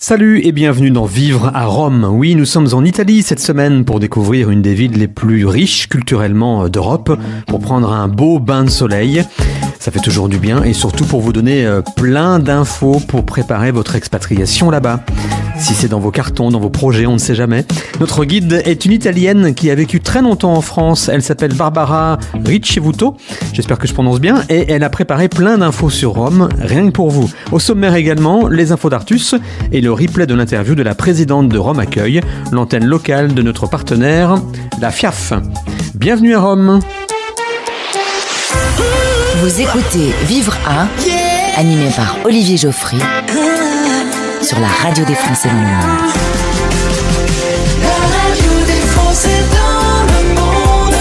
Salut et bienvenue dans Vivre à Rome. Oui, nous sommes en Italie cette semaine pour découvrir une des villes les plus riches culturellement d'Europe, pour prendre un beau bain de soleil. Ça fait toujours du bien et surtout pour vous donner plein d'infos pour préparer votre expatriation là-bas. Si c'est dans vos cartons, dans vos projets, on ne sait jamais. Notre guide est une Italienne qui a vécu très longtemps en France. Elle s'appelle Barbara Ricevuto, j'espère que je prononce bien, et elle a préparé plein d'infos sur Rome, rien que pour vous. Au sommaire également, les infos d'Artus et le replay de l'interview de la présidente de Rome Accueil, l'antenne locale de notre partenaire, la FIAF. Bienvenue à Rome. Vous écoutez Vivre à, animé par Olivier Geoffry, sur la radio des Français dans le monde. La radio des Français dans le monde.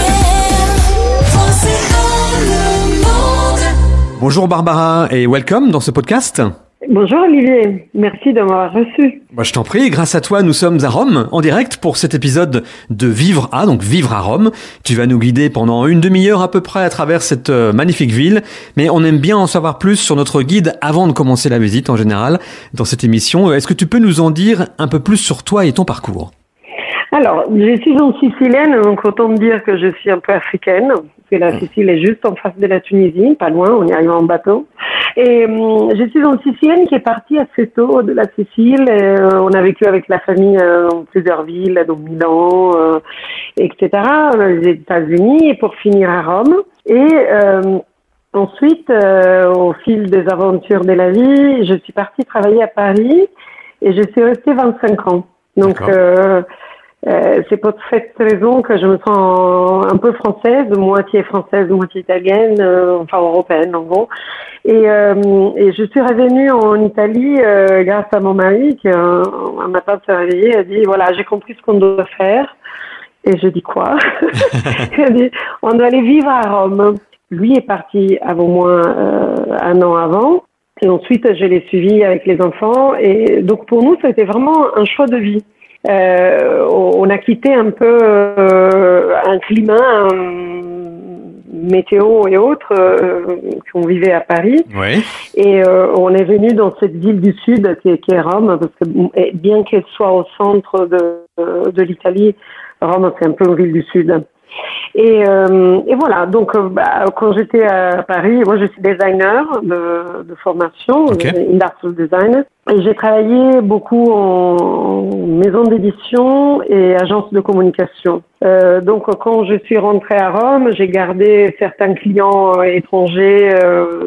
Français dans le monde. Bonjour Barbara et welcome dans ce podcast. Bonjour Olivier, merci de m'avoir reçu. Je t'en prie, grâce à toi, nous sommes à Rome, en direct pour cet épisode de Vivre à, donc Vivre à Rome. Tu vas nous guider pendant une demi-heure à peu près à travers cette magnifique ville, mais on aime bien en savoir plus sur notre guide avant de commencer la visite en général dans cette émission. Est-ce que tu peux nous en dire un peu plus sur toi et ton parcours ? Alors, je suis une Sicilienne, donc autant me dire que je suis un peu africaine, parce que la Sicile est juste en face de la Tunisie, pas loin, on y arrive en bateau. Et je suis une Sicilienne qui est partie assez tôt de la Sicile. On a vécu avec la famille dans plusieurs villes, donc Milan, etc., les États-Unis, et pour finir à Rome. Et ensuite, au fil des aventures de la vie, je suis partie travailler à Paris et je suis restée 25 ans. Donc, c'est pour cette raison que je me sens un peu française, moitié italienne, enfin européenne en gros. Et je suis revenue en Italie grâce à mon mari qui un matin s'est réveillé et a dit voilà, j'ai compris ce qu'on doit faire. Et je dis quoi? Il a dit on doit aller vivre à Rome. Lui est parti avant moi un an avant. Et ensuite je l'ai suivi avec les enfants. Et donc pour nous ça a été vraiment un choix de vie. On a quitté un peu un climat, météo et autres qu'on vivait à Paris. Oui. Et on est venu dans cette ville du sud qui est Rome, parce que bien qu'elle soit au centre de l'Italie, Rome c'est un peu une ville du sud. Et voilà, donc quand j'étais à Paris, moi je suis designer de formation, industrial designer, et j'ai travaillé beaucoup en maison d'édition et agence de communication. Donc quand je suis rentrée à Rome, j'ai gardé certains clients étrangers,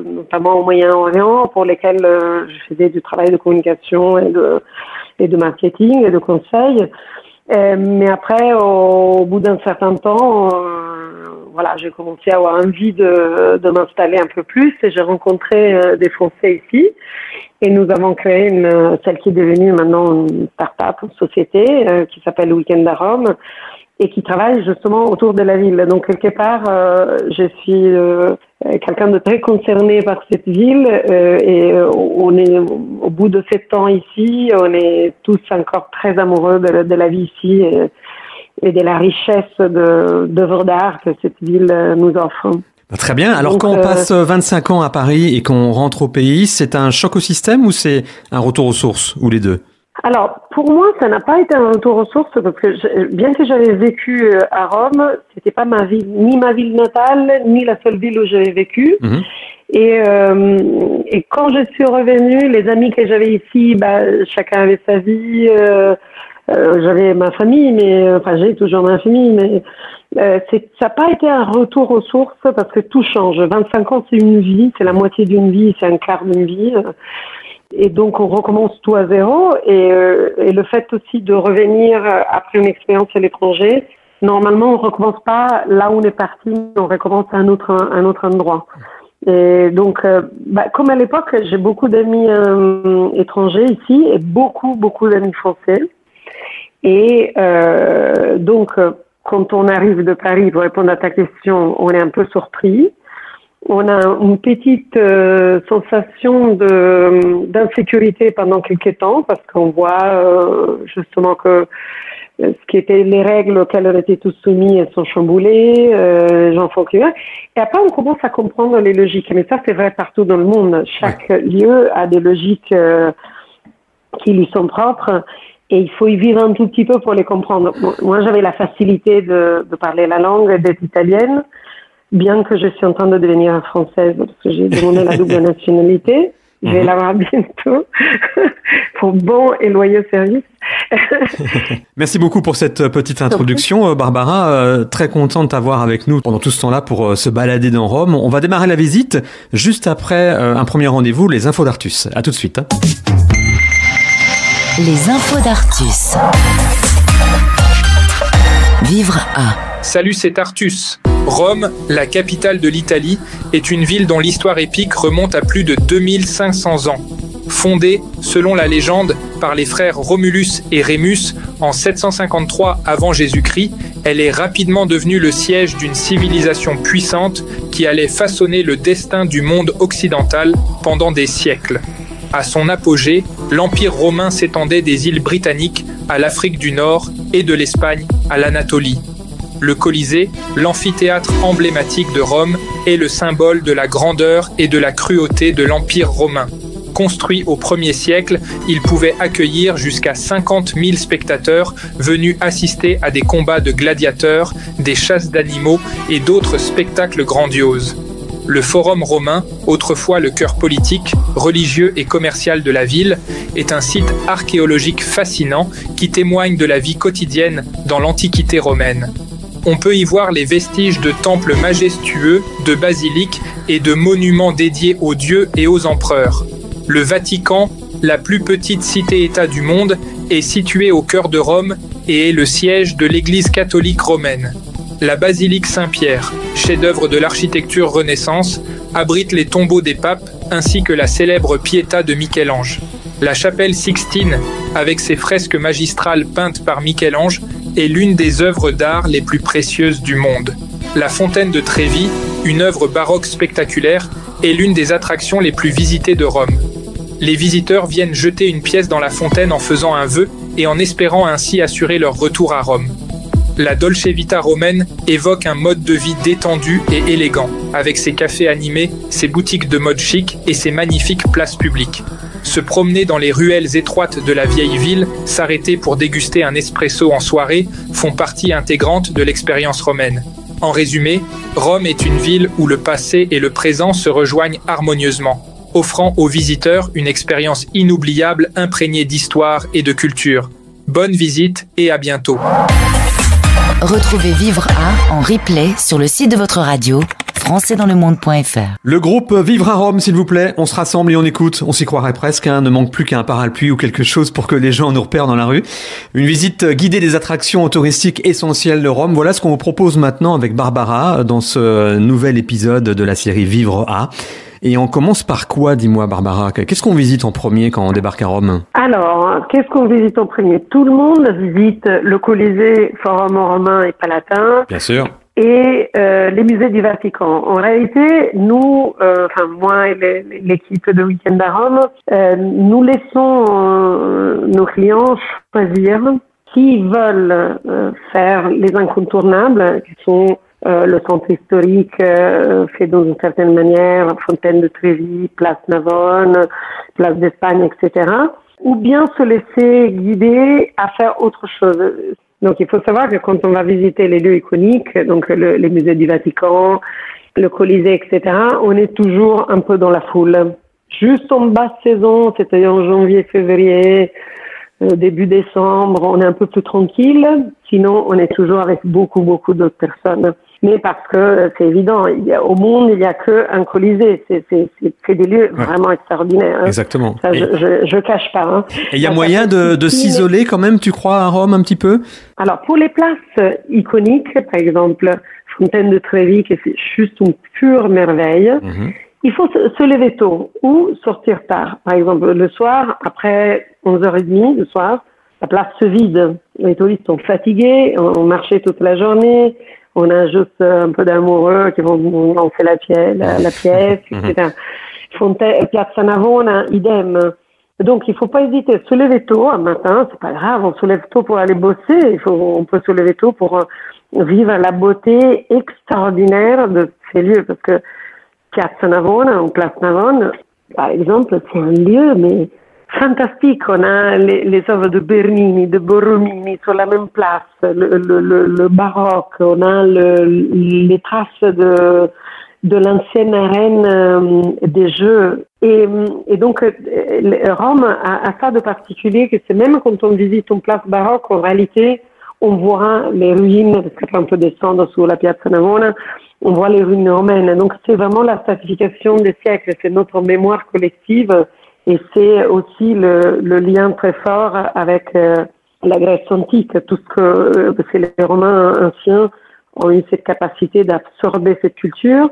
notamment au Moyen-Orient, pour lesquels je faisais du travail de communication et de marketing et de conseil. Mais après, au bout d'un certain temps, voilà, j'ai commencé à avoir envie de m'installer un peu plus et j'ai rencontré des Français ici et nous avons créé celle qui est devenue maintenant une start-up, une société qui s'appelle Weekend à Rome et qui travaille justement autour de la ville. Donc quelque part, je suis quelqu'un de très concerné par cette ville et on est au bout de 7 ans ici, on est tous encore très amoureux de la vie ici et de la richesse d'œuvres d'art que cette ville nous offre. Très bien. Alors donc, quand on passe 25 ans à Paris et qu'on rentre au pays, c'est un choc au système ou c'est un retour aux sources, ou les deux ? Alors, pour moi, ça n'a pas été un retour aux sources parce que bien que j'avais vécu à Rome, c'était pas ma ville, ni ma ville natale, ni la seule ville où j'avais vécu. Mmh. Et quand je suis revenue, les amis que j'avais ici, chacun avait sa vie. J'avais ma famille, j'ai toujours ma famille, mais ça n'a pas été un retour aux sources parce que tout change. 25 ans, c'est une vie, c'est la moitié d'une vie, c'est un quart d'une vie. Et donc, on recommence tout à zéro. Et le fait aussi de revenir après une expérience à l'étranger, normalement, on recommence pas là où on est parti, on recommence à un autre endroit. Et donc, comme à l'époque, j'ai beaucoup d'amis étrangers ici et beaucoup d'amis français. Et donc, quand on arrive de Paris, pour répondre à ta question, on est un peu surpris. On a une petite sensation d'insécurité pendant quelques temps parce qu'on voit justement que ce qui était les règles auxquelles on était tous soumis, elles sont chamboulées, les gens font rien. Et après, on commence à comprendre les logiques. Mais ça, c'est vrai partout dans le monde. Chaque lieu a des logiques qui lui sont propres. Et il faut y vivre un tout petit peu pour les comprendre. Moi, j'avais la facilité de parler la langue, d'être italienne, bien que je suis en train de devenir française, parce que j'ai demandé la double nationalité. Je vais l'avoir bientôt, pour bon et loyaux service. Merci beaucoup pour cette petite introduction, Barbara. Très content de t'avoir avec nous pendant tout ce temps-là pour se balader dans Rome. On va démarrer la visite juste après un premier rendez-vous, les infos d'Artus. À tout de suite. Les infos d'Artus. Vivre à. Salut, c'est Artus. Rome, la capitale de l'Italie, est une ville dont l'histoire épique remonte à plus de 2500 ans. Fondée, selon la légende, par les frères Romulus et Rémus en 753 avant Jésus-Christ, elle est rapidement devenue le siège d'une civilisation puissante qui allait façonner le destin du monde occidental pendant des siècles. À son apogée, l'Empire romain s'étendait des îles britanniques à l'Afrique du Nord et de l'Espagne à l'Anatolie. Le Colisée, l'amphithéâtre emblématique de Rome, est le symbole de la grandeur et de la cruauté de l'Empire romain. Construit au 1er siècle, il pouvait accueillir jusqu'à 50 000 spectateurs venus assister à des combats de gladiateurs, des chasses d'animaux et d'autres spectacles grandioses. Le Forum romain, autrefois le cœur politique, religieux et commercial de la ville, est un site archéologique fascinant qui témoigne de la vie quotidienne dans l'Antiquité romaine. On peut y voir les vestiges de temples majestueux, de basiliques et de monuments dédiés aux dieux et aux empereurs. Le Vatican, la plus petite cité-État du monde, est situé au cœur de Rome et est le siège de l'Église catholique romaine. La basilique Saint-Pierre, chef-d'œuvre de l'architecture Renaissance, abrite les tombeaux des papes ainsi que la célèbre Pietà de Michel-Ange. La chapelle Sixtine, avec ses fresques magistrales peintes par Michel-Ange, est l'une des œuvres d'art les plus précieuses du monde. La fontaine de Trévi, une œuvre baroque spectaculaire, est l'une des attractions les plus visitées de Rome. Les visiteurs viennent jeter une pièce dans la fontaine en faisant un vœu et en espérant ainsi assurer leur retour à Rome. La Dolce Vita romaine évoque un mode de vie détendu et élégant, avec ses cafés animés, ses boutiques de mode chic et ses magnifiques places publiques. Se promener dans les ruelles étroites de la vieille ville, s'arrêter pour déguster un espresso en soirée, font partie intégrante de l'expérience romaine. En résumé, Rome est une ville où le passé et le présent se rejoignent harmonieusement, offrant aux visiteurs une expérience inoubliable imprégnée d'histoire et de culture. Bonne visite et à bientôt. Retrouvez Vivre à en replay sur le site de votre radio, françaisdanslemonde.fr. Le groupe Vivre à Rome, s'il vous plaît. On se rassemble et on écoute. On s'y croirait presque. Ne manque plus qu'un parapluie ou quelque chose pour que les gens nous repèrent dans la rue. Une visite guidée des attractions touristiques essentielles de Rome. Voilà ce qu'on vous propose maintenant avec Barbara dans ce nouvel épisode de la série Vivre à. Et on commence par quoi, dis-moi Barbara? Qu'est-ce qu'on visite en premier quand on débarque à Rome? Alors, qu'est-ce qu'on visite en premier? Tout le monde visite le Colisée, Forum romain et Palatin. Bien sûr. Et les musées du Vatican. En réalité, nous, moi et l'équipe de Week-end à Rome, nous laissons nos clients choisir s'ils veulent faire les incontournables, qui sont le centre historique fait d'une certaine manière, Fontaine de Trévi, Place Navone, Place d'Espagne, etc. Ou bien se laisser guider à faire autre chose. Donc il faut savoir que quand on va visiter les lieux iconiques, donc les musées du Vatican, le Colisée, etc., on est toujours un peu dans la foule. Juste en basse saison, c'est-à-dire en janvier, février, début décembre, on est un peu plus tranquille. Sinon, on est toujours avec beaucoup d'autres personnes. Mais parce que c'est évident, au monde, il n'y a qu'un Colisée. C'est des lieux vraiment extraordinaires. Hein. Exactement. Ça, je cache pas. Hein. Et il y a moyen de s'isoler quand même, tu crois, à Rome un petit peu? Alors, pour les places iconiques, par exemple, Fontaine de Trévi, qui est juste une pure merveille, il faut se lever tôt ou sortir tard. Par exemple, le soir, après 11h30 le soir, la place se vide. Les touristes sont fatigués, ont marché toute la journée. On a juste un peu d'amoureux qui vont lancer la pièce, etc. Place Navone, idem. Donc, il faut pas hésiter. Se lever tôt un matin, c'est pas grave. On se lève tôt pour aller bosser. On peut se lever tôt pour vivre la beauté extraordinaire de ces lieux. Parce que Piazza Navone ou Place Navone, par exemple, c'est un lieu mais fantastique. On a les œuvres de Bernini, de Borromini sur la même place, le baroque. On a les traces de l'ancienne arène des Jeux. Et donc, Rome a ça de particulier que c'est même quand on visite une place baroque, en réalité, on voit les ruines, parce que quand on peut descendre sur la Piazza Navona, on voit les ruines romaines. Donc, c'est vraiment la stratification des siècles, c'est notre mémoire collective et c'est aussi le lien très fort avec la Grèce antique, tout ce que parce que les Romains anciens ont eu cette capacité d'absorber cette culture,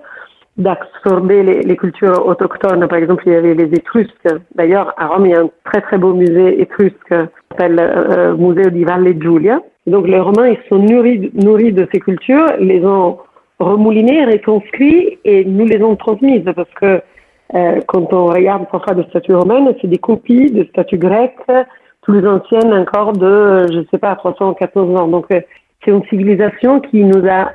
d'absorber les cultures autochtones. Par exemple, il y avait les Étrusques. D'ailleurs, à Rome, il y a un très très beau musée étrusque qui s'appelle Museo di Valle Giulia. Donc, les Romains, ils sont nourris de ces cultures, les ont remoulinés, retranscrits et nous les ont transmises parce que quand on regarde parfois des statues romaines, c'est des copies de statues grecques plus anciennes encore de, je sais pas, 300 ou 400 ans. Donc, c'est une civilisation qui nous a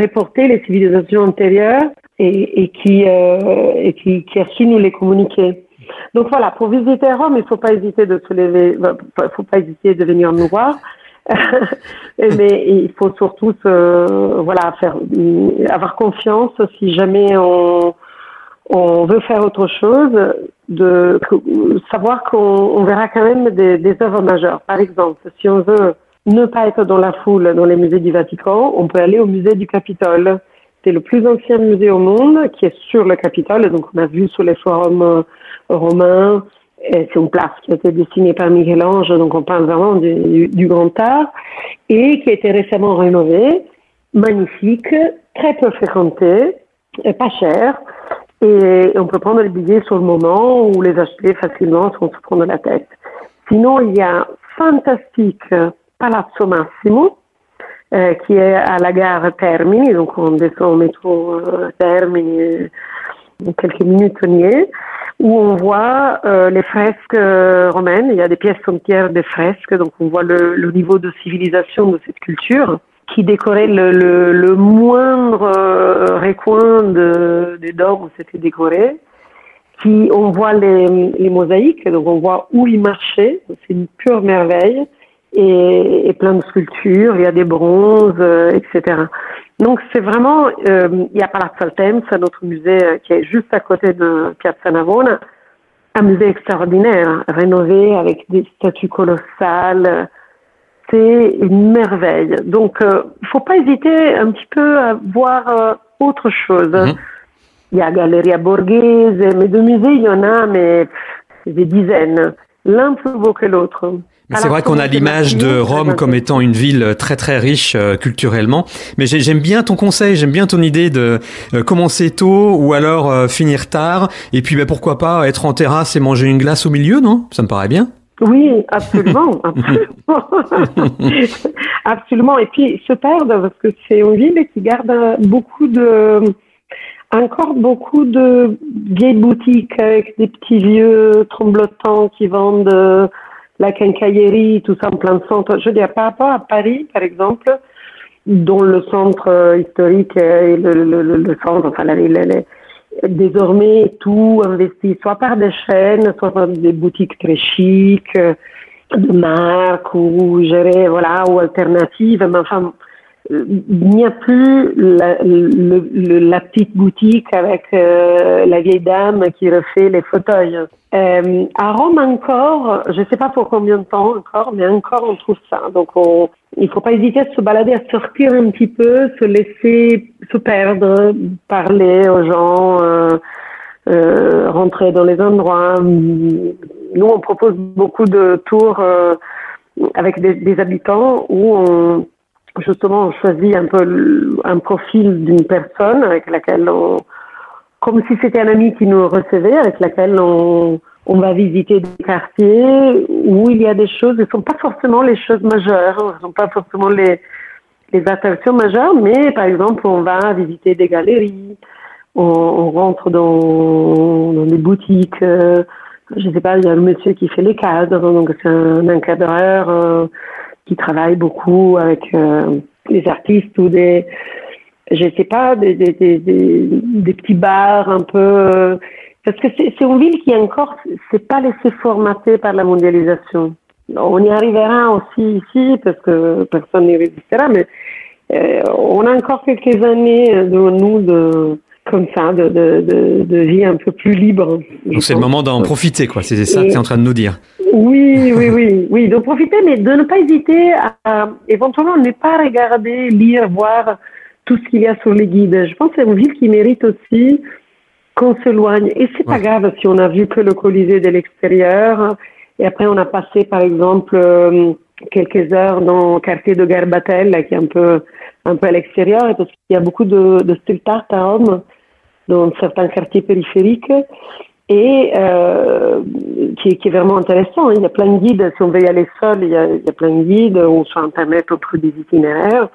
reporté les civilisations antérieures et qui a su nous les communiquer. Donc voilà, pour visiter Rome, il faut pas hésiter de se lever, faut pas hésiter de venir nous voir. Mais il faut surtout avoir confiance si jamais on veut faire autre chose, de savoir qu'on verra quand même des œuvres majeures. Par exemple, si on veut ne pas être dans la foule dans les musées du Vatican, on peut aller au musée du Capitole. C'est le plus ancien musée au monde qui est sur le Capitole, donc on a vu sur les forums romains. C'est une place qui a été dessinée par Michel-Ange, donc on parle vraiment du grand art, et qui a été récemment rénovée, magnifique, très peu fréquentée, pas cher, et on peut prendre les billets sur le moment ou les acheter facilement sans se prendre la tête. Sinon, il y a fantastique Palazzo Massimo, qui est à la gare Termini, donc on descend au métro Termini, en quelques minutes on y est, où on voit les fresques romaines. Il y a des pièces entières de fresques, donc on voit le niveau de civilisation de cette culture qui décorait le moindre recoin des dômes où c'était décoré. On voit les mosaïques, donc on voit où ils marchaient, c'est une pure merveille, et plein de sculptures, il y a des bronzes, etc. Donc c'est vraiment, il y a Palazzo Altemps, notre musée qui est juste à côté de Piazza Navona, un musée extraordinaire, rénové avec des statues colossales, c'est une merveille. Donc il faut pas hésiter un petit peu à voir autre chose. Il y a Galleria Borghese, mais de musées il y en a, mais des dizaines, l'un plus beau que l'autre. Mais c'est vrai qu'on a l'image de Rome comme étant une ville très très riche culturellement. Mais j'aime bien ton conseil, j'aime bien ton idée de commencer tôt ou alors finir tard. Et puis pourquoi pas être en terrasse et manger une glace au milieu, non? Ça me paraît bien. Oui, absolument, absolument. Et puis se perdre parce que c'est une ville qui garde encore beaucoup de vieilles boutiques avec des petits vieux tremblotants qui vendent la quincaillerie, tout ça en plein centre. Je veux dire, par rapport à Paris, par exemple, dont le centre historique et le centre, enfin la ville, désormais tout investi soit par des chaînes, soit par des boutiques très chics, de marque ou gérées, ou alternatives. Mais enfin, il n'y a plus la petite boutique avec la vieille dame qui refait les fauteuils. À Rome encore, je ne sais pas pour combien de temps encore, mais encore on trouve ça. Donc il ne faut pas hésiter à se balader, à sortir un petit peu, se laisser se perdre, parler aux gens, rentrer dans les endroits. Nous, on propose beaucoup de tours avec des habitants où on choisit un peu un profil d'une personne avec laquelle comme si c'était un ami qui nous recevait, avec laquelle on va visiter des quartiers où il y a des choses, ce ne sont pas forcément les choses majeures, ce ne sont pas forcément les attractions majeures, mais par exemple, on va visiter des galeries, on rentre dans des boutiques, je ne sais pas, il y a le monsieur qui fait les cadres, donc c'est un encadreur qui travaille beaucoup avec les artistes ou je sais pas, des petits bars un peu Parce que c'est une ville qui encore c'est pas laissée formater par la mondialisation. On y arrivera aussi ici parce que personne n'y résistera, mais on a encore quelques années devant nous comme ça, de vie un peu plus libre. Donc c'est le moment d'en profiter, quoi. C'est ça que tu es en train de nous dire. Oui, de profiter, mais de ne pas hésiter à éventuellement ne pas regarder, lire, voir tout ce qu'il y a sur les guides. Je pense que c'est une ville qui mérite aussi qu'on s'éloigne. Et c'est pas grave si on a vu que le Colisée de l'extérieur, et après on a passé par exemple quelques heures dans le quartier de Garbatella, qui est un peu à l'extérieur, parce qu'il y a beaucoup de street art à Rome, dans certains quartiers périphériques, et qui est vraiment intéressant. Il y a plein de guides, si on veut y aller seul, il y a plein de guides, ou sur Internet, on trouve des itinéraires.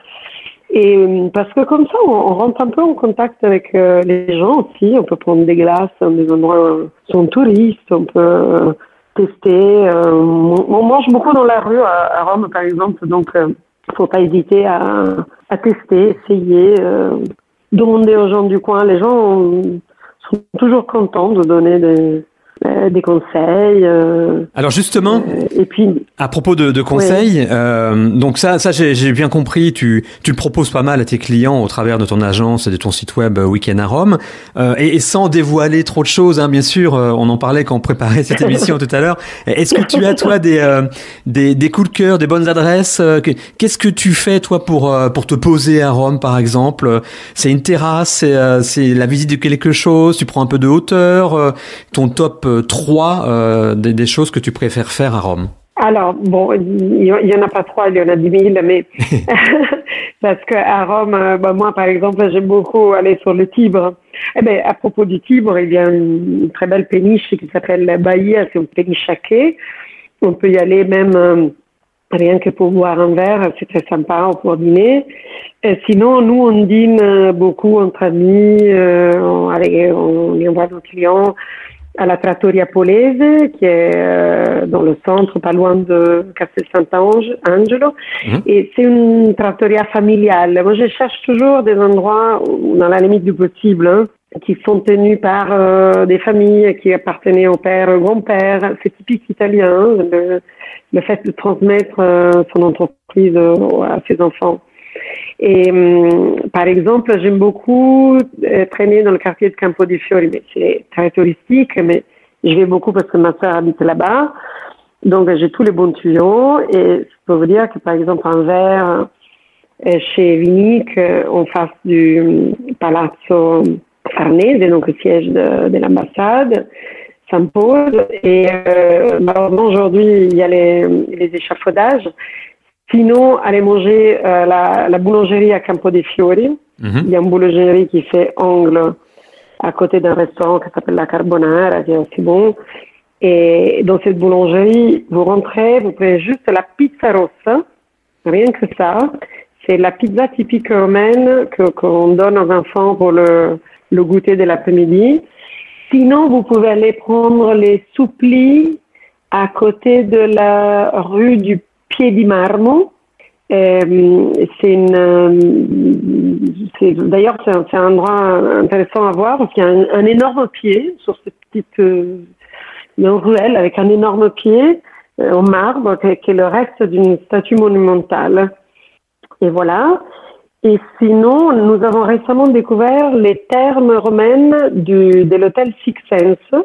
Et parce que comme ça, on rentre un peu en contact avec les gens aussi. On peut prendre des glaces dans des endroits où sont touristes, on peut tester. On mange beaucoup dans la rue à Rome, par exemple, donc faut pas hésiter à tester, essayer, demander aux gens du coin. Les gens sont toujours contents de donner des conseils. Alors justement, et puis, à propos de conseils, donc ça j'ai bien compris, tu le proposes pas mal à tes clients au travers de ton agence et de ton site web Week-end à Rome, et sans dévoiler trop de choses, hein, bien sûr, on en parlait quand on préparait cette émission tout à l'heure. Est-ce que tu as toi des coups de cœur, des bonnes adresses? Qu'est-ce que tu fais toi pour te poser à Rome par exemple? C'est une terrasse, c'est la visite de quelque chose, tu prends un peu de hauteur, ton top 3 des choses que tu préfères faire à Rome? Alors, bon, il y en a pas 3, il y en a 10 000, mais parce qu'à Rome, moi, par exemple, j'aime beaucoup aller sur le Tibre. Eh ben, à propos du Tibre, il y a une très belle péniche qui s'appelle la Bahia, c'est une péniche à quai. On peut y aller même rien que pour boire un verre, c'est très sympa, pour dîner. Sinon, nous, on dîne beaucoup entre amis, on y envoie nos clients à la Trattoria Polese, qui est dans le centre, pas loin de Castel Sant'Angelo. Et c'est une trattoria familiale. Moi, je cherche toujours des endroits où, dans la limite du possible, qui sont tenus par des familles qui appartenaient au père, au grand-père. C'est typique italien, le fait de transmettre son entreprise à ses enfants. Et par exemple, j'aime beaucoup traîner dans le quartier de Campo dei Fiori, mais c'est très touristique, mais je vais beaucoup parce que ma sœur habite là-bas. Donc j'ai tous les bons tuyaux, et je peux vous dire que par exemple un verre chez Vinic, en face du Palazzo Farnese, donc le siège de l'ambassade, s'impose. Et malheureusement aujourd'hui il y a les échafaudages. Sinon, aller manger la boulangerie à Campo dei Fiori. Il y a une boulangerie qui fait angle à côté d'un restaurant qui s'appelle la Carbonara, qui est aussi bon. Et dans cette boulangerie, vous rentrez, vous prenez juste la pizza rossa, rien que ça. C'est la pizza typique romaine qu'on donne aux enfants pour le goûter de l'après-midi. Sinon, vous pouvez aller prendre les souplis à côté de la rue du Pied di Marmo. D'ailleurs, c'est un endroit intéressant à voir parce qu'il y a un énorme pied sur cette petite ruelle avec un énorme pied en marbre qui est le reste d'une statue monumentale. Et voilà. Et sinon, nous avons récemment découvert les thermes romaines de l'hôtel Six Senses.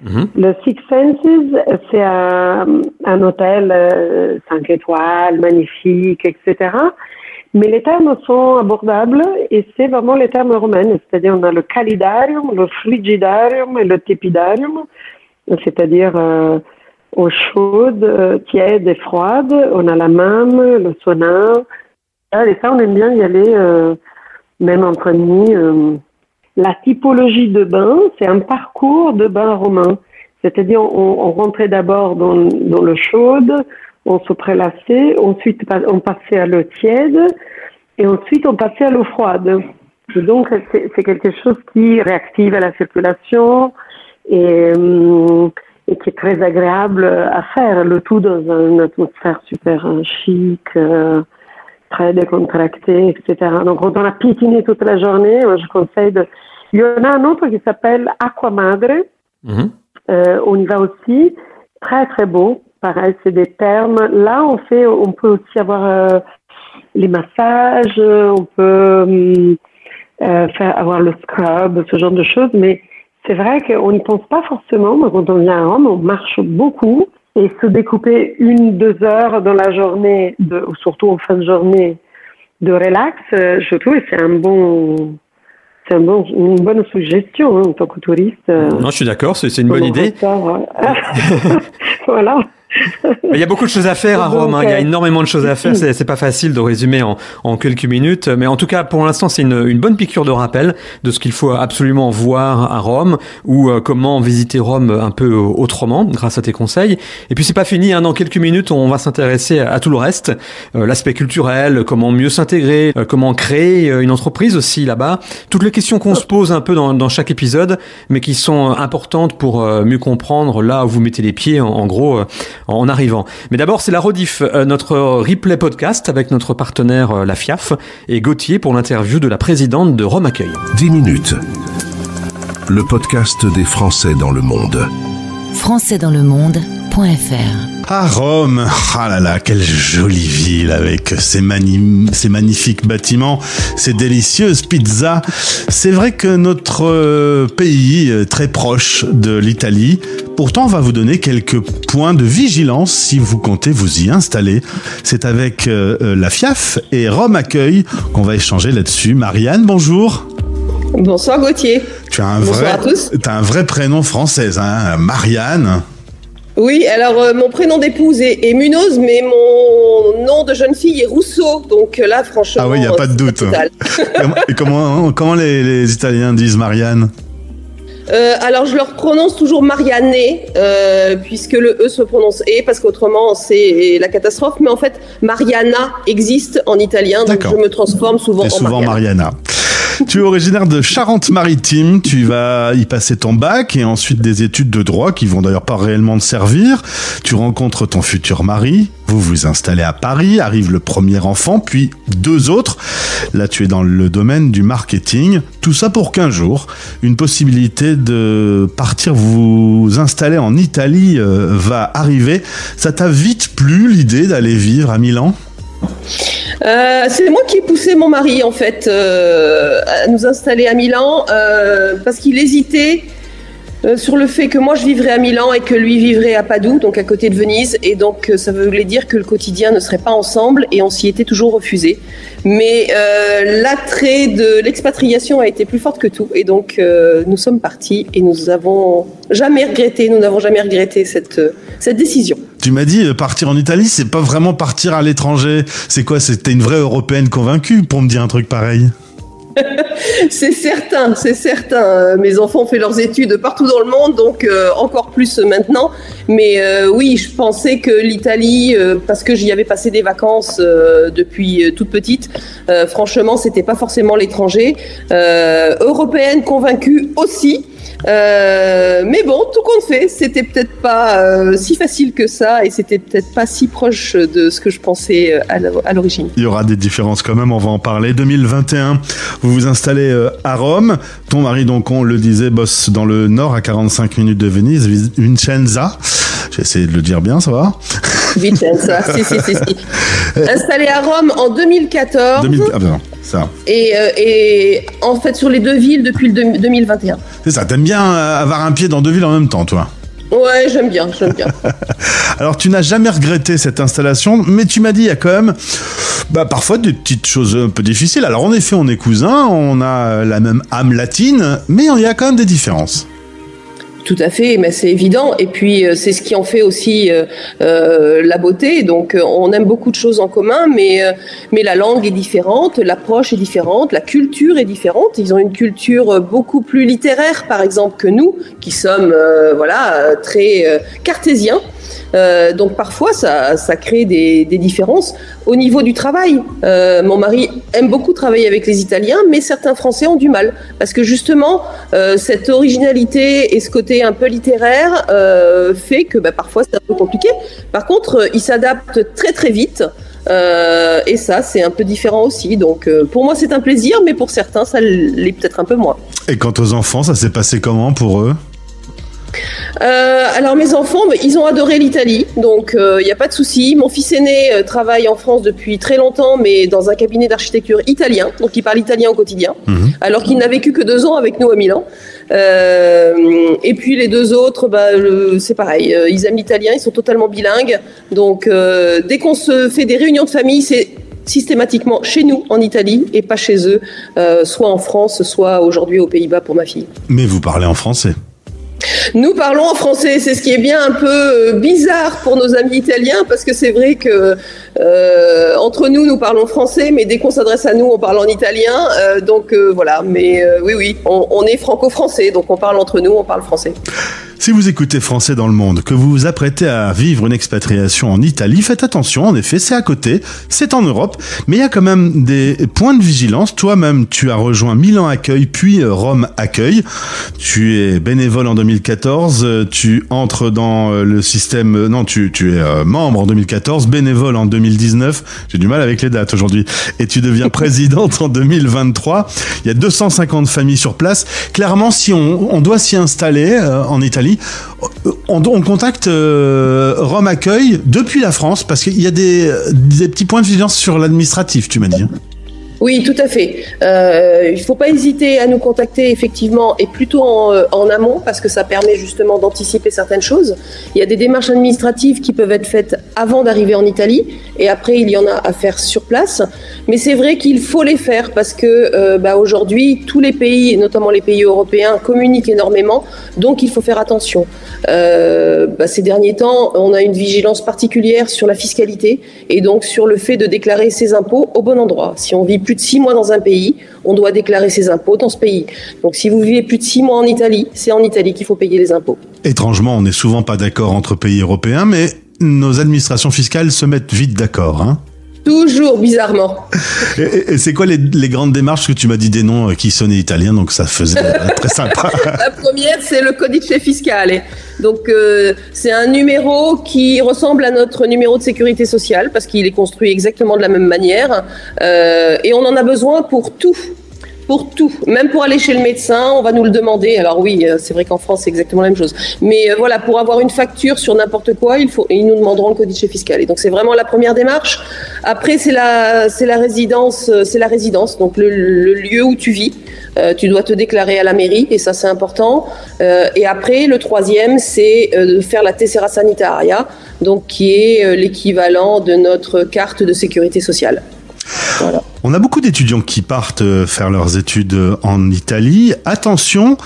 Le Six Senses, c'est un hôtel 5 étoiles, magnifique, etc. Mais les thermes sont abordables et c'est vraiment les thermes romaines. C'est-à-dire, on a le calidarium, le frigidarium et le tepidarium. C'est-à-dire eau chaude, tiède et froide. On a la mame, le sauna. Et ça, on aime bien y aller, même entre amis. La typologie de bain, c'est un parcours de bain romain. C'est-à-dire, on rentrait d'abord dans l'eau chaude, on se prélassait, ensuite on passait à l'eau tiède, et ensuite on passait à l'eau froide. Et donc, c'est quelque chose qui réactive la circulation et qui est très agréable à faire. Le tout dans une atmosphère super chic, très décontracté, etc. Donc, quand on a piétiné toute la journée, moi, je conseille il y en a un autre qui s'appelle Acqua Madre, On y va aussi. Très, très beau. Pareil, c'est des termes. Là, on peut aussi avoir les massages, on peut avoir le scrub, ce genre de choses. Mais c'est vrai qu'on n'y pense pas forcément. Mais quand on vient à Rome, on marche beaucoup. Et se découper 1-2 heures dans la journée, surtout en fin de journée, de relax, je trouve que c'est une bonne suggestion en tant que touriste. Non, je suis d'accord, c'est une bonne idée. Voilà. Il y a beaucoup de choses à faire à Rome, il y a énormément de choses à faire, c'est pas facile de résumer en quelques minutes, mais en tout cas pour l'instant c'est une bonne piqûre de rappel de ce qu'il faut absolument voir à Rome ou comment visiter Rome un peu autrement grâce à tes conseils. Et puis c'est pas fini, dans quelques minutes on va s'intéresser à tout le reste, l'aspect culturel, comment mieux s'intégrer, comment créer une entreprise aussi là-bas, toutes les questions qu'on se pose un peu dans chaque épisode, mais qui sont importantes pour mieux comprendre là où vous mettez les pieds en gros en arrivant. Mais d'abord, c'est la rediff, notre replay podcast avec notre partenaire la FIAF et Gauthier pour l'interview de la présidente de Rome Accueil. 10 minutes. Le podcast des Français dans le monde. Françaisdanslemonde.fr. À Rome, ah là là, quelle jolie ville avec ses magnifiques bâtiments, ses délicieuses pizzas. C'est vrai que notre pays est très proche de l'Italie. Pourtant, on va vous donner quelques points de vigilance si vous comptez vous y installer. C'est avec la FIAF et Rome Accueil qu'on va échanger là-dessus. Marianne, bonjour. Bonsoir Gauthier. Bonsoir à tous. T'as un vrai prénom français, hein, Marianne. Oui, alors mon prénom d'épouse est Munoz, mais mon nom de jeune fille est Rousseau. Donc là, franchement... Ah oui, il n'y a pas de doute. Et comment les Italiens disent Marianne ? Alors je leur prononce toujours Marianne, puisque le E se prononce E, parce qu'autrement c'est la catastrophe. Mais en fait, Mariana existe en italien, donc je me transforme souvent en Mariana. Tu es originaire de Charente-Maritime, tu vas y passer ton bac et ensuite des études de droit qui vont d'ailleurs pas réellement te servir. Tu rencontres ton futur mari, vous vous installez à Paris, arrive le premier enfant, puis 2 autres. Là, tu es dans le domaine du marketing. Tout ça pour 15 jours. Une possibilité de partir vous installer en Italie va arriver. Ça t'a vite plu l'idée d'aller vivre à Milan ? C'est moi qui ai poussé mon mari en fait à nous installer à Milan parce qu'il hésitait sur le fait que moi je vivrais à Milan et que lui vivrait à Padoue, donc à côté de Venise, et donc ça voulait dire que le quotidien ne serait pas ensemble et on s'y était toujours refusé. Mais l'attrait de l'expatriation a été plus forte que tout et donc nous sommes partis et nous n'avons jamais regretté cette décision. Tu m'as dit partir en Italie, c'est pas vraiment partir à l'étranger. C'est quoi ? T'es une vraie Européenne convaincue pour me dire un truc pareil ? C'est certain. Mes enfants ont fait leurs études partout dans le monde, donc encore plus maintenant. Mais oui, je pensais que l'Italie, parce que j'y avais passé des vacances depuis toute petite, franchement, c'était pas forcément l'étranger. Européenne convaincue aussi. Mais bon, tout compte fait, c'était peut-être pas si facile que ça et c'était peut-être pas si proche de ce que je pensais à l'origine. Il y aura des différences quand même, on va en parler. 2021, vous vous installez à Rome. Ton mari, donc on le disait, bosse dans le nord à 45 minutes de Venise, Vicenza. J'ai essayé de le dire bien, ça va ? Vicenza, si. Installé à Rome en 2014. Ah ben non, ça. Et en fait sur les 2 villes depuis le 2021. C'est ça, t'aimes bien avoir un pied dans 2 villes en même temps, toi ? Ouais, j'aime bien. Alors, tu n'as jamais regretté cette installation, mais tu m'as dit, il y a quand même parfois des petites choses un peu difficiles. Alors, en effet, on est cousins, on a la même âme latine, mais il y a quand même des différences. Tout à fait, mais c'est évident. Et puis, c'est ce qui en fait aussi la beauté. Donc, on aime beaucoup de choses en commun, mais la langue est différente, l'approche est différente, la culture est différente. Ils ont une culture beaucoup plus littéraire, par exemple, que nous, qui sommes très cartésiens. Donc parfois ça crée des différences au niveau du travail. Mon mari aime beaucoup travailler avec les Italiens, mais certains Français ont du mal parce que justement cette originalité et ce côté un peu littéraire fait que parfois c'est un peu compliqué. Par contre, ils s'adaptent très très vite. Et ça c'est un peu différent aussi, donc pour moi c'est un plaisir, mais pour certains ça l'est peut-être un peu moins. Et quant aux enfants, ça s'est passé comment pour eux ? Alors mes enfants, ils ont adoré l'Italie, donc il n'y a pas de souci. Mon fils aîné travaille en France depuis très longtemps, mais dans un cabinet d'architecture italien, donc il parle italien au quotidien, alors qu'il n'a vécu que 2 ans avec nous à Milan. Et puis les 2 autres, c'est pareil, ils aiment l'italien, ils sont totalement bilingues. Donc dès qu'on se fait des réunions de famille, c'est systématiquement chez nous en Italie et pas chez eux, soit en France, soit aujourd'hui aux Pays-Bas pour ma fille. Mais vous parlez en français? Nous parlons en français, c'est ce qui est bien un peu bizarre pour nos amis italiens, parce que c'est vrai que entre nous parlons français, mais dès qu'on s'adresse à nous, on parle en italien. Donc voilà, mais oui, on est franco-français, donc on parle entre nous, on parle français. Si vous écoutez Français dans le monde, que vous vous apprêtez à vivre une expatriation en Italie, faites attention, en effet, c'est à côté, c'est en Europe, mais il y a quand même des points de vigilance. Toi-même, tu as rejoint Milan Accueil, puis Rome Accueil. Tu es bénévole en 2014, tu entres dans le système... Non, tu es membre en 2014, bénévole en 2019, j'ai du mal avec les dates aujourd'hui, et tu deviens présidente en 2023. Il y a 250 familles sur place. Clairement, si on doit s'y installer en Italie, on contacte Rome Accueil depuis la France, parce qu'il y a des petits points de vigilance sur l'administratif, tu m'as dit. Oui, tout à fait. Il ne faut pas hésiter à nous contacter, effectivement, et plutôt en amont, parce que ça permet justement d'anticiper certaines choses. Il y a des démarches administratives qui peuvent être faites avant d'arriver en Italie, et après, il y en a à faire sur place. Mais c'est vrai qu'il faut les faire, parce que aujourd'hui, tous les pays, notamment les pays européens, communiquent énormément, donc il faut faire attention. Ces derniers temps, on a une vigilance particulière sur la fiscalité, et donc sur le fait de déclarer ses impôts au bon endroit. Si on vit plus de 6 mois dans un pays, on doit déclarer ses impôts dans ce pays. Donc si vous vivez plus de 6 mois en Italie, c'est en Italie qu'il faut payer les impôts. Étrangement, on n'est souvent pas d'accord entre pays européens, mais nos administrations fiscales se mettent vite d'accord, hein? Toujours, bizarrement. Et c'est quoi les grandes démarches que tu m'as dit des noms qui sonnaient italiens, donc ça faisait très sympa. La première, c'est le codice fiscale. Donc, c'est un numéro qui ressemble à notre numéro de sécurité sociale, parce qu'il est construit exactement de la même manière. Et on en a besoin pour tout. Pour tout, même pour aller chez le médecin, on va nous le demander. Alors oui, c'est vrai qu'en France, c'est exactement la même chose. Mais voilà, pour avoir une facture sur n'importe quoi, ils nous demanderont le codice fiscal. Et donc, c'est vraiment la première démarche. Après, c'est la résidence, donc le lieu où tu vis. Tu dois te déclarer à la mairie, et ça, c'est important. Et après, le troisième, c'est de faire la tessera sanitaria, donc qui est l'équivalent de notre carte de sécurité sociale. Voilà. On a beaucoup d'étudiants qui partent faire leurs études en Italie. Attention,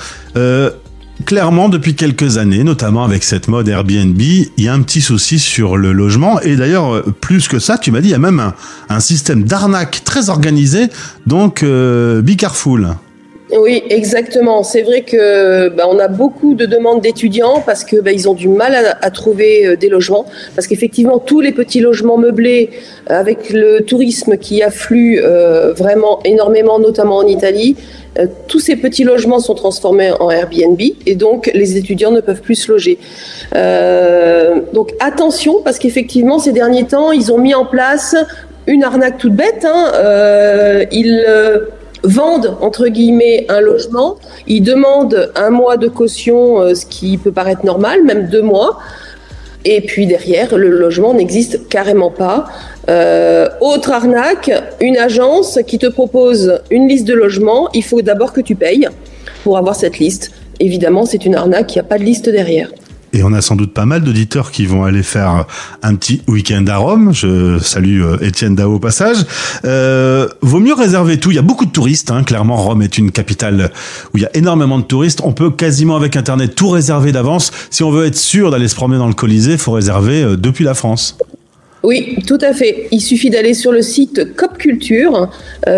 clairement, depuis quelques années, notamment avec cette mode Airbnb, il y a un petit souci sur le logement. Et d'ailleurs, plus que ça, tu m'as dit, il y a même un système d'arnaque très organisé, donc be careful. Oui, exactement. C'est vrai que on a beaucoup de demandes d'étudiants parce que ils ont du mal à trouver des logements, parce qu'effectivement tous les petits logements meublés, avec le tourisme qui afflue vraiment énormément, notamment en Italie, tous ces petits logements sont transformés en Airbnb, et donc les étudiants ne peuvent plus se loger. Donc attention, parce qu'effectivement ces derniers temps ils ont mis en place une arnaque toute bête. Ils vendent, entre guillemets, un logement, ils demandent 1 mois de caution, ce qui peut paraître normal, même 2 mois, et puis derrière, le logement n'existe carrément pas. Autre arnaque, une agence qui te propose une liste de logements, il faut d'abord que tu payes pour avoir cette liste. Évidemment, c'est une arnaque, il n'y a pas de liste derrière. Et on a sans doute pas mal d'auditeurs qui vont aller faire un petit week-end à Rome. Je salue Étienne Dao au passage. Vaut mieux réserver tout. Il y a beaucoup de touristes, hein. Clairement, Rome est une capitale où il y a énormément de touristes. On peut quasiment avec Internet tout réserver d'avance. Si on veut être sûr d'aller se promener dans le Colisée, il faut réserver depuis la France. Oui, tout à fait. Il suffit d'aller sur le site Cop Culture.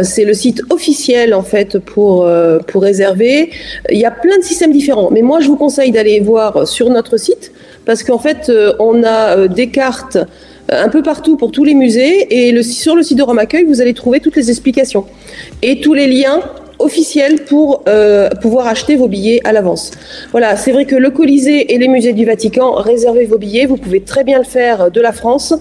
C'est le site officiel en fait pour réserver. Il y a plein de systèmes différents, mais moi je vous conseille d'aller voir sur notre site, parce qu'en fait on a des cartes un peu partout pour tous les musées, et sur le site de Rome Accueil vous allez trouver toutes les explications et tous les liens officielle pour pouvoir acheter vos billets à l'avance. Voilà, c'est vrai que le Colisée et les musées du Vatican, réservez vos billets, vous pouvez très bien le faire de la France.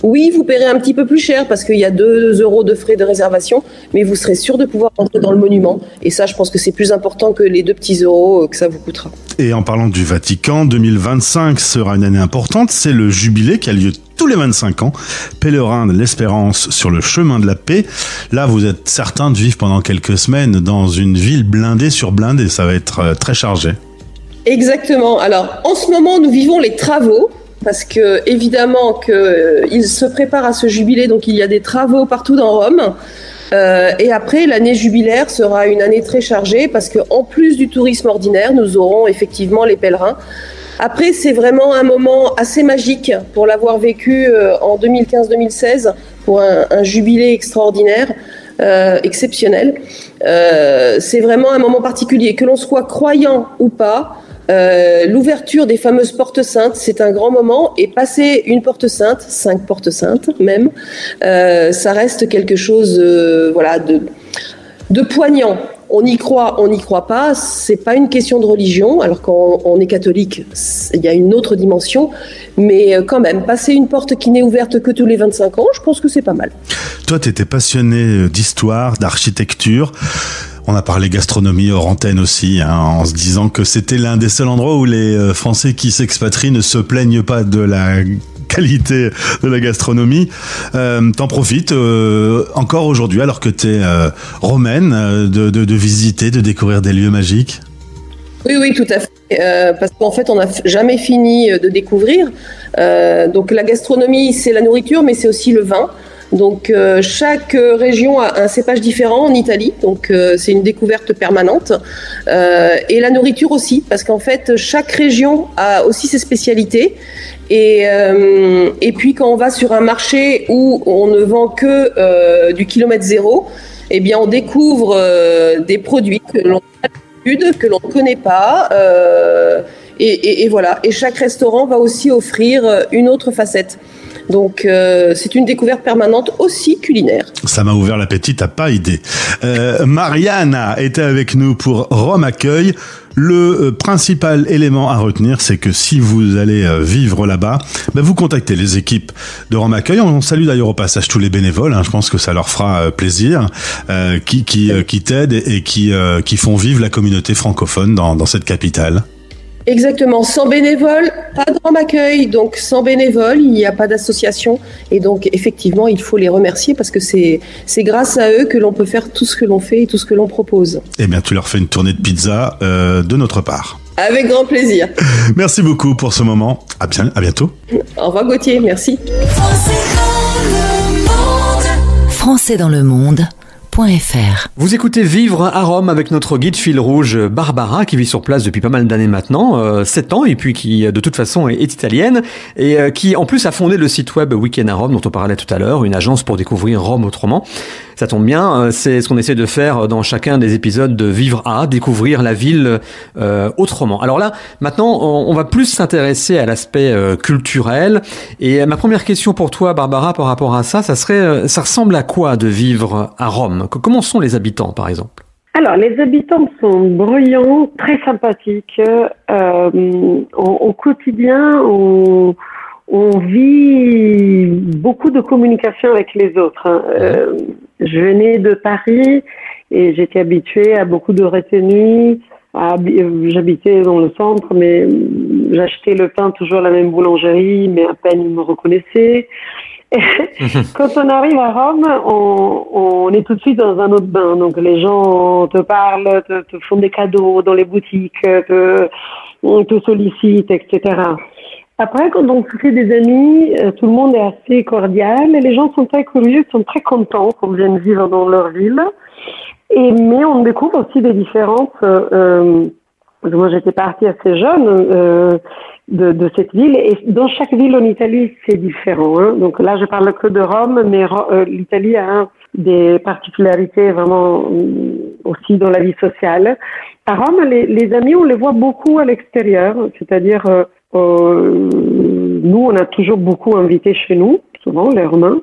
Oui, vous paierez un petit peu plus cher parce qu'il y a 2 € de frais de réservation, mais vous serez sûr de pouvoir rentrer dans le monument. Et ça, je pense que c'est plus important que les 2 petits euros que ça vous coûtera. Et en parlant du Vatican, 2025 sera une année importante, c'est le jubilé qui a lieu tous les 25 ans, pèlerin de l'espérance sur le chemin de la paix. Là, vous êtes certain de vivre pendant quelques semaines dans une ville blindée sur blindée, ça va être très chargé. Exactement. Alors, en ce moment, nous vivons les travaux, parce que évidemment qu'il se prépare à ce jubilé, donc il y a des travaux partout dans Rome. Et après, l'année jubilaire sera une année très chargée, parce qu'en plus du tourisme ordinaire, nous aurons effectivement les pèlerins. Après, c'est vraiment un moment assez magique pour l'avoir vécu en 2015-2016 pour un jubilé extraordinaire, exceptionnel. C'est vraiment un moment particulier. Que l'on soit croyant ou pas, l'ouverture des fameuses portes saintes, c'est un grand moment. Et passer une porte sainte, 5 portes saintes même, ça reste quelque chose de poignant. On y croit, on n'y croit pas, c'est pas une question de religion, alors quand on est catholique, il y a une autre dimension, mais quand même, passer une porte qui n'est ouverte que tous les 25 ans, je pense que c'est pas mal. Toi, tu étais passionné d'histoire, d'architecture. On a parlé gastronomie hors antenne aussi, en se disant que c'était l'un des seuls endroits où les Français qui s'expatrient ne se plaignent pas de la qualité de la gastronomie. T'en profites encore aujourd'hui, alors que t'es romaine, de visiter, de découvrir des lieux magiques? Oui, tout à fait. Parce qu'en fait, on n'a jamais fini de découvrir. Donc la gastronomie, c'est la nourriture, mais c'est aussi le vin. Donc chaque région a un cépage différent en Italie, donc c'est une découverte permanente. Et la nourriture aussi, parce qu'en fait chaque région a aussi ses spécialités. Et puis quand on va sur un marché où on ne vend que du kilomètre zéro, eh bien on découvre des produits que l'on a l'habitude, que l'on ne connaît pas. Et voilà. Et chaque restaurant va aussi offrir une autre facette. Donc c'est une découverte permanente aussi culinaire. Ça m'a ouvert l'appétit, t'as pas idée. Mariana était avec nous pour Rome Accueil. Le principal élément à retenir, c'est que si vous allez vivre là-bas, vous contactez les équipes de Rome Accueil. On salue d'ailleurs au passage tous les bénévoles, je pense que ça leur fera plaisir, qui t'aident et qui font vivre la communauté francophone dans cette capitale. Exactement, sans bénévoles, pas de Rome Accueil, donc sans bénévoles, il n'y a pas d'association, et donc effectivement, il faut les remercier parce que c'est grâce à eux que l'on peut faire tout ce que l'on fait et tout ce que l'on propose. Eh bien, tu leur fais une tournée de pizza de notre part. Avec grand plaisir. Merci beaucoup pour ce moment. À bientôt. Au revoir Gauthier, merci. Français dans le monde. Vous écoutez Vivre à Rome avec notre guide fil rouge Barbara qui vit sur place depuis pas mal d'années maintenant, 7 ans, et puis qui de toute façon est italienne et qui en plus a fondé le site web Week-end à Rome dont on parlait tout à l'heure, une agence pour découvrir Rome autrement. Ça tombe bien, c'est ce qu'on essaie de faire dans chacun des épisodes de Vivre à, découvrir la ville autrement. Alors là, maintenant, on va plus s'intéresser à l'aspect culturel. Et ma première question pour toi, Barbara, par rapport à ça, ça ressemble à quoi de vivre à Rome? Comment sont les habitants, par exemple? Alors, les habitants sont bruyants, très sympathiques. Au quotidien, on vit beaucoup de communication avec les autres. Je venais de Paris et j'étais habituée à beaucoup de retenues. J'habitais dans le centre, mais j'achetais le pain toujours à la même boulangerie, mais à peine ils me reconnaissaient. Quand on arrive à Rome, on est tout de suite dans un autre bain. Donc les gens te parlent, te font des cadeaux dans les boutiques, te sollicitent, etc. Après, quand on se fait des amis, tout le monde est assez cordial et les gens sont très curieux, sont très contents qu'on vienne vivre dans leur ville. Mais on découvre aussi des différences. Moi, j'étais partie assez jeune de cette ville, et dans chaque ville en Italie, c'est différent. Donc là, je parle que de Rome, mais l'Italie a des particularités vraiment aussi dans la vie sociale. À Rome, les amis, on les voit beaucoup à l'extérieur, c'est-à-dire nous, on a toujours beaucoup invité chez nous, souvent les Romains.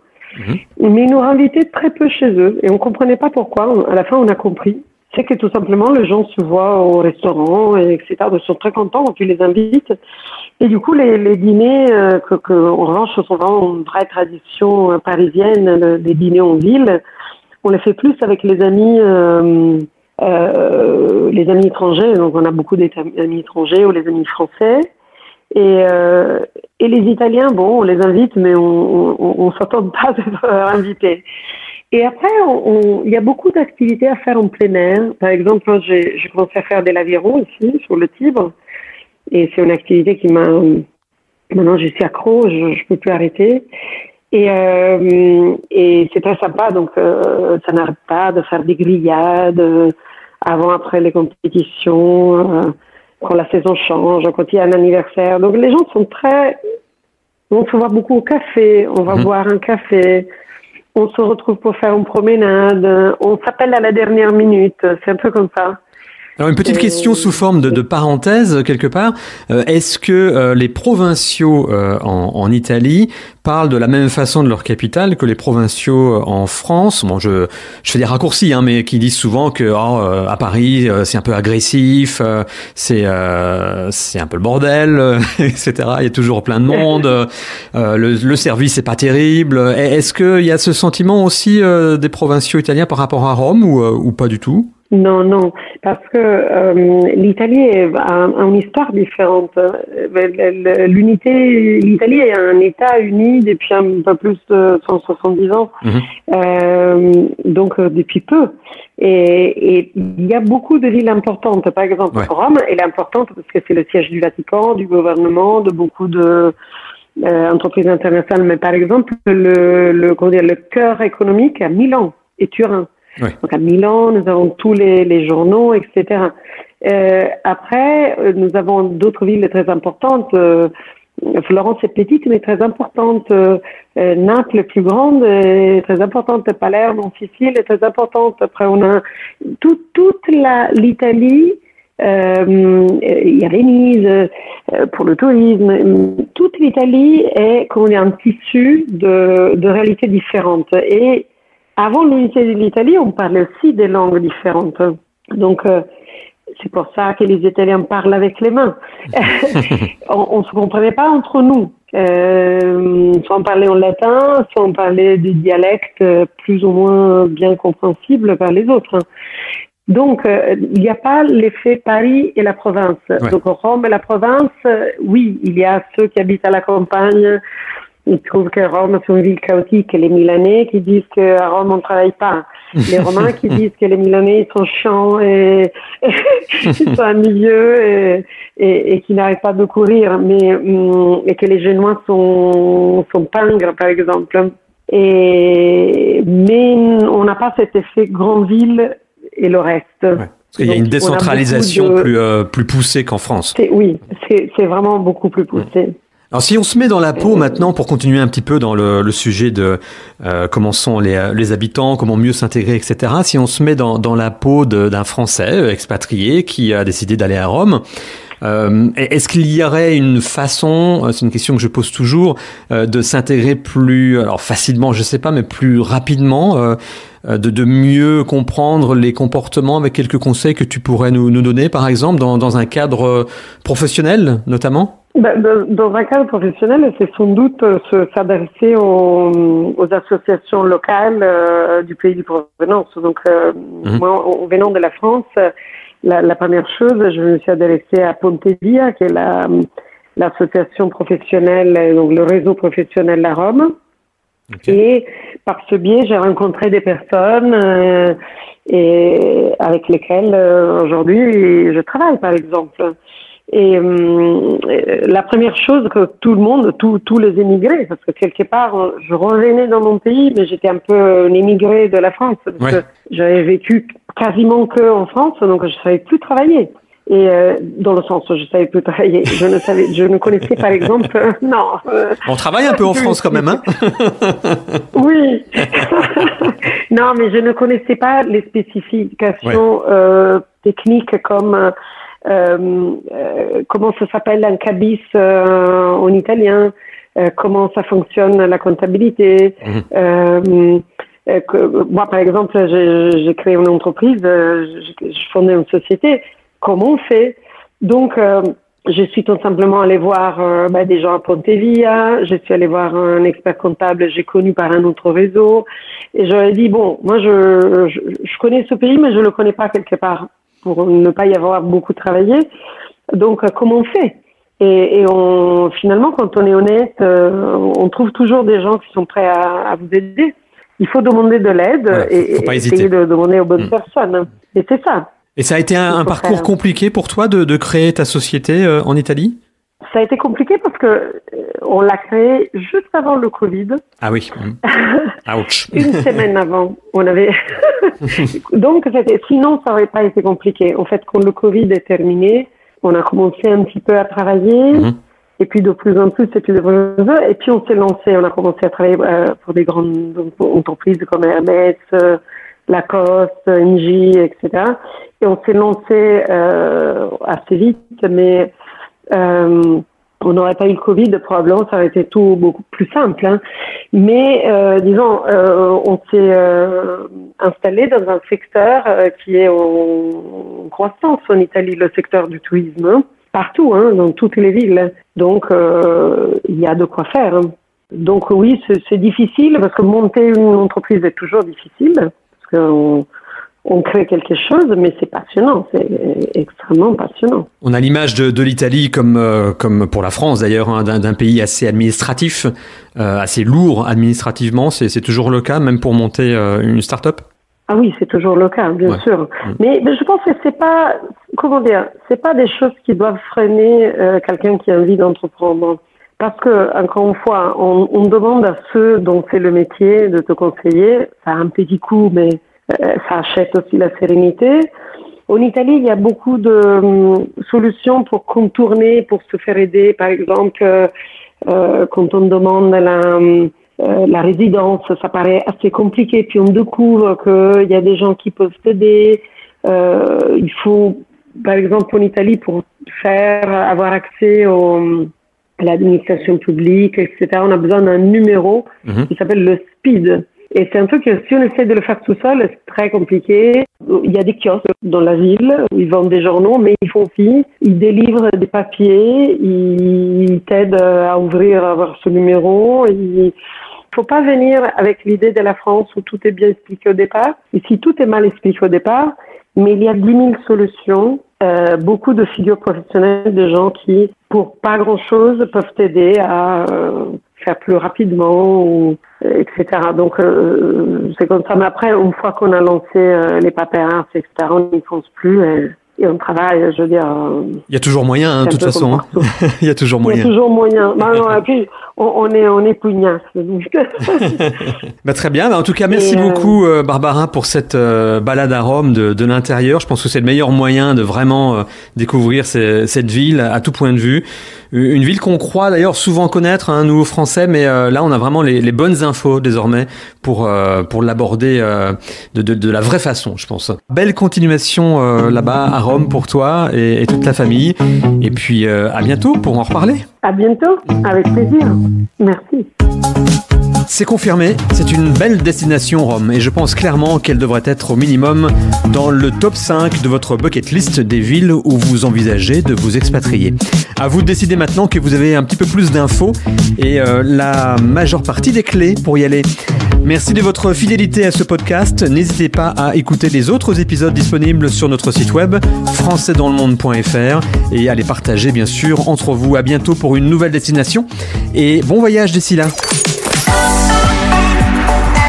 Mais ils nous invitaient très peu chez eux et on comprenait pas pourquoi. À la fin, on a compris. c'est que tout simplement, les gens se voient au restaurant, etc. Ils sont très contents quand tu les invites. Et du coup, les dîners, en revanche, sont vraiment une vraie tradition parisienne, les dîners en ville. On les fait plus avec les amis étrangers. Donc, on a beaucoup d'amis étrangers ou les amis français. Et les Italiens, bon, on les invite, mais on s'attend pas d'être invités. Et après, il y a beaucoup d'activités à faire en plein air. Par exemple, j'ai commencé à faire de l'aviron ici, sur le Tibre. Et c'est une activité qui m'a... Maintenant, je suis accro, je peux plus arrêter. Et c'est très sympa, donc ça n'arrête pas de faire des grillades avant, après les compétitions, quand la saison change, quand il y a un anniversaire. Donc les gens sont très... On se voit beaucoup au café, on va boire un café, on se retrouve pour faire une promenade, on s'appelle à la dernière minute, c'est un peu comme ça. Alors une petite question sous forme de parenthèse quelque part. Est-ce que les provinciaux en Italie parlent de la même façon de leur capitale que les provinciaux en France? Bon, je fais des raccourcis, hein, mais qui disent souvent que à Paris c'est un peu agressif, c'est un peu le bordel, etc. Il y a toujours plein de monde, le service est pas terrible. Est-ce qu'il y a ce sentiment aussi des provinciaux italiens par rapport à Rome ou pas du tout? Non, parce que l'Italie a une histoire différente. L'Italie est un État uni depuis un peu plus de 170 ans, donc depuis peu. Et il y a beaucoup de villes importantes. Par exemple, Rome, elle est importante parce que c'est le siège du Vatican, du gouvernement, de beaucoup de entreprises internationales. Mais par exemple, le cœur économique à Milan et Turin. Oui. Donc à Milan, nous avons tous les journaux, etc. Après, nous avons d'autres villes très importantes. Florence est petite, mais très importante. Naples est plus grande, est très importante. Palerme en Sicile est très importante. Après, on a toute l'Italie. Il y a Venise pour le tourisme. Toute l'Italie est un tissu de réalités différentes. Et avant l'unité de l'Italie, on parlait aussi des langues différentes. Donc, c'est pour ça que les Italiens parlent avec les mains. On ne se comprenait pas entre nous. Soit on parlait en latin, soit on parlait des dialectes plus ou moins bien compréhensibles par les autres. Donc, il n'y a pas l'effet Paris et la province. Ouais. Donc, Rome et la province, oui, il y a ceux qui habitent à la campagne. Ils trouvent que Rome, c'est une ville chaotique. Les Milanais qui disent qu'à Rome, on ne travaille pas. Les Romains qui disent que les Milanais, ils sont chiants et ils sont ennuyeux et qui n'arrêtent pas de courir. Et que les Génois sont pingres, par exemple. Mais on n'a pas cet effet grande ville et le reste. Ouais. Parce qu'il y a une décentralisation plus poussée qu'en France. Oui, c'est vraiment beaucoup plus poussé. Alors si on se met dans la peau maintenant, pour continuer un petit peu dans le sujet de comment sont les habitants, comment mieux s'intégrer, etc. Si on se met dans la peau d'un Français expatrié qui a décidé d'aller à Rome, est-ce qu'il y aurait une façon, c'est une question que je pose toujours, de s'intégrer plus, alors facilement, je sais pas, mais plus rapidement, de mieux comprendre les comportements avec quelques conseils que tu pourrais nous donner, par exemple, dans un cadre professionnel, notamment? Dans un cadre professionnel, c'est sans doute s'adresser aux associations locales du pays de provenance. Donc, moi, venant de la France, la première chose, je me suis adressée à Pontevia, qui est l'association professionnelle, donc le réseau professionnel à Rome. Okay. Et par ce biais, j'ai rencontré des personnes et avec lesquelles aujourd'hui je travaille, par exemple. Et la première chose que tout le monde, tous les émigrés, parce que quelque part, je revenais dans mon pays, mais j'étais un peu une émigrée de la France, parce que j'avais vécu quasiment que en France, donc je savais plus travailler. Et dans le sens où je savais plus travailler, je ne connaissais par exemple, non. On travaille un peu en France quand même, hein? Oui. Non, mais je ne connaissais pas les spécifications techniques comme comment ça s'appelle un cabis en italien, comment ça fonctionne la comptabilité. Moi, par exemple, j'ai créé une entreprise, j'ai fondé une société. Comment on fait? Donc, je suis tout simplement allée voir des gens à Pontevia, je suis allée voir un expert comptable, j'ai connu par un autre réseau, et j'aurais dit, bon, moi je connais ce pays, mais je le connais pas quelque part, pour ne pas y avoir beaucoup travaillé. Donc, comment on fait? Et finalement, quand on est honnête, on trouve toujours des gens qui sont prêts à vous aider. Il faut demander de l'aide et essayer de demander aux bonnes personnes. Et c'est ça. Et ça a été un parcours compliqué pour toi de créer ta société en Italie? Ça a été compliqué parce que on l'a créé juste avant le Covid. Ah oui. Ouch. Une semaine avant, on avait. Donc sinon ça aurait pas été compliqué. En fait, quand le Covid est terminé, on a commencé un petit peu à travailler. Et puis de plus en plus, et puis on s'est lancé. On a commencé à travailler pour des grandes entreprises comme Hermès, Lacoste, Engie, etc. Et on s'est lancé assez vite, mais on n'aurait pas eu le Covid, probablement ça aurait été tout beaucoup plus simple. Hein. Mais disons, on s'est installé dans un secteur qui est en croissance en Italie, le secteur du tourisme, hein, partout, hein, dans toutes les villes. Donc il y a de quoi faire. Hein. Donc oui, c'est difficile parce que monter une entreprise est toujours difficile. On crée quelque chose, mais c'est passionnant, c'est extrêmement passionnant. On a l'image de l'Italie comme pour la France d'ailleurs, hein, d'un pays assez administratif, assez lourd administrativement. C'est toujours le cas, même pour monter une start-up? Ah oui, c'est toujours le cas, bien sûr. Mais je pense que c'est pas des choses qui doivent freiner quelqu'un qui a envie d'entreprendre. Parce que, encore une fois, on demande à ceux dont c'est le métier de te conseiller. Ça a un petit coût, mais ça achète aussi la sérénité. En Italie, il y a beaucoup de solutions pour contourner, pour se faire aider. Par exemple, quand on demande la résidence, ça paraît assez compliqué. Puis on découvre qu'il y a des gens qui peuvent t'aider. Il faut, par exemple, en Italie, pour avoir accès à l'administration publique, etc., on a besoin d'un numéro qui s'appelle le SPID. Et c'est un truc que si on essaie de le faire tout seul, c'est très compliqué. Il y a des kiosques dans la ville où ils vendent des journaux, mais ils font fi, ils délivrent des papiers, ils t'aident à avoir ce numéro. Il faut pas venir avec l'idée de la France où tout est bien expliqué au départ. Ici, tout est mal expliqué au départ, mais il y a 10 000 solutions. Beaucoup de figures professionnelles, de gens qui, pour pas grand-chose, peuvent t'aider à faire plus rapidement, etc. Donc, c'est comme ça. Mais après, une fois qu'on a lancé les paperasses, etc., on n'y pense plus et on travaille, je veux dire... Il y a toujours moyen, de toute façon. Il y a toujours moyen. Il y a toujours moyen. Et puis, on est pugnace. Très bien. En tout cas, merci beaucoup, Barbara, pour cette balade à Rome de l'intérieur. Je pense que c'est le meilleur moyen de vraiment découvrir cette ville à tout point de vue. Une ville qu'on croit d'ailleurs souvent connaître, hein, nous Français, mais là on a vraiment les bonnes infos désormais pour l'aborder de la vraie façon, je pense. Belle continuation là-bas à Rome pour toi et toute ta famille. Et puis à bientôt pour en reparler. À bientôt, avec plaisir. Merci. C'est confirmé, c'est une belle destination Rome et je pense clairement qu'elle devrait être au minimum dans le top 5 de votre bucket list des villes où vous envisagez de vous expatrier. À vous de décider maintenant que vous avez un petit peu plus d'infos et la majeure partie des clés pour y aller. Merci de votre fidélité à ce podcast. N'hésitez pas à écouter les autres épisodes disponibles sur notre site web françaisdanslemonde.fr et à les partager bien sûr entre vous. À bientôt pour une nouvelle destination et bon voyage d'ici là.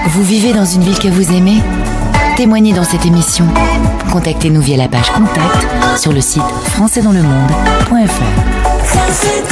Vous vivez dans une ville que vous aimez? Témoignez dans cette émission. Contactez-nous via la page Contact sur le site françaisdanslemonde.fr.